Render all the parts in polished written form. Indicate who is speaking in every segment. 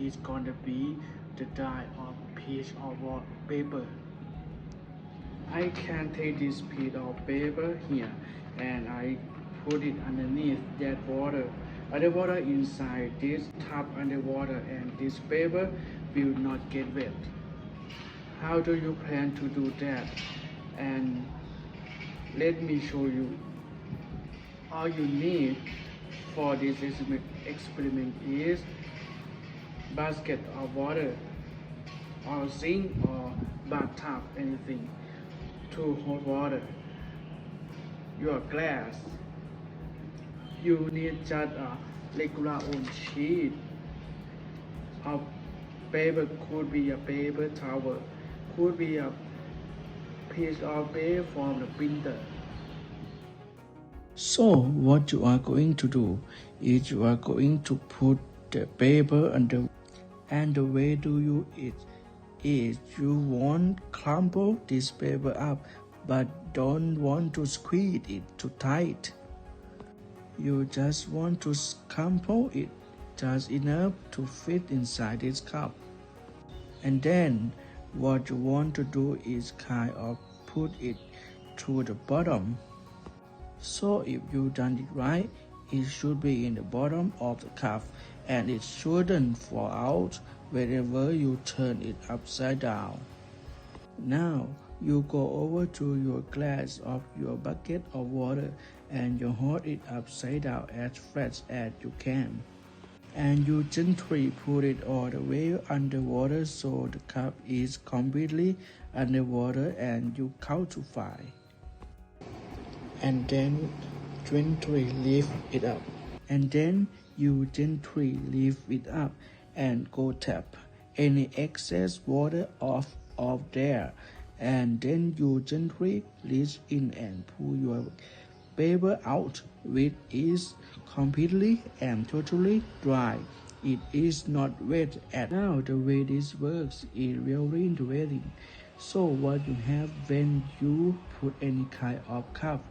Speaker 1: is gonna be the die of piece of paper. I can take this piece of paper here and I put it underneath that water. Underwater inside this tub underwater and this paper will not get wet. How do you plan to do that? And let me show you. All you need for this experiment is basket of water or sink or bathtub, anything to hold water. Your glass. You need just a regular old sheet of paper, could be a paper towel, could be a piece of paper from the printer. So what you are going to do is you are going to put the paper under, and the way to you it is you won't crumple this paper up but don't want to squeeze it too tight. You just want to crumple it just enough to fit inside this cup. And then what you want to do is kind of put it to the bottom. So if you done it right, it should be in the bottom of the cup and it shouldn't fall out whenever you turn it upside down. Now you go over to your glass of your bucket of water and you hold it upside down as flat as you can. And you gently put it all the way underwater so the cup is completely underwater and you count to 5. And then gently lift it up. And then you gently lift it up and go tap any excess water off of there. And then you gently reach in and pull your paper out, which is completely and totally dry. It is not wet at all. The way this works is really interesting. So what you have when you put any kind of cup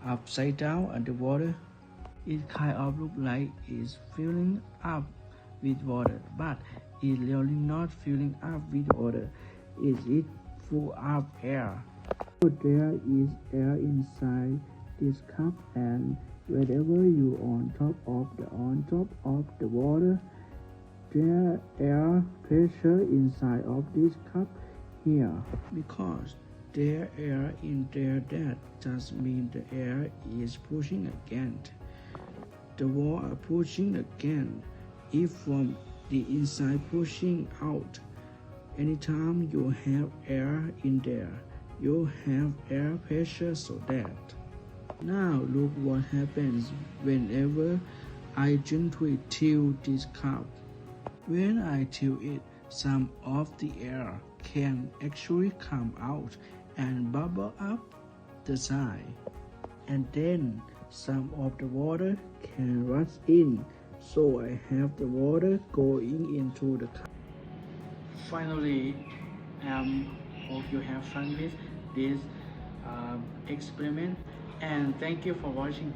Speaker 1: upside down underwater, it kind of look like it's filling up with water, but it's really not filling up with water. It is full of air. So there is air inside this cup, and whenever you on top of the water, there air pressure inside of this cup here. Because there air in there, that just means the air is pushing against. The wall are pushing again. If from the inside pushing out, anytime you have air in there, you have air pressure so that. Now look what happens whenever I gently tilt this cup. When I tilt it, some of the air can actually come out and bubble up the side. And then some of the water can rush in, so I have the water going into the cup. Finally, hope you have fun with this experiment, and thank you for watching.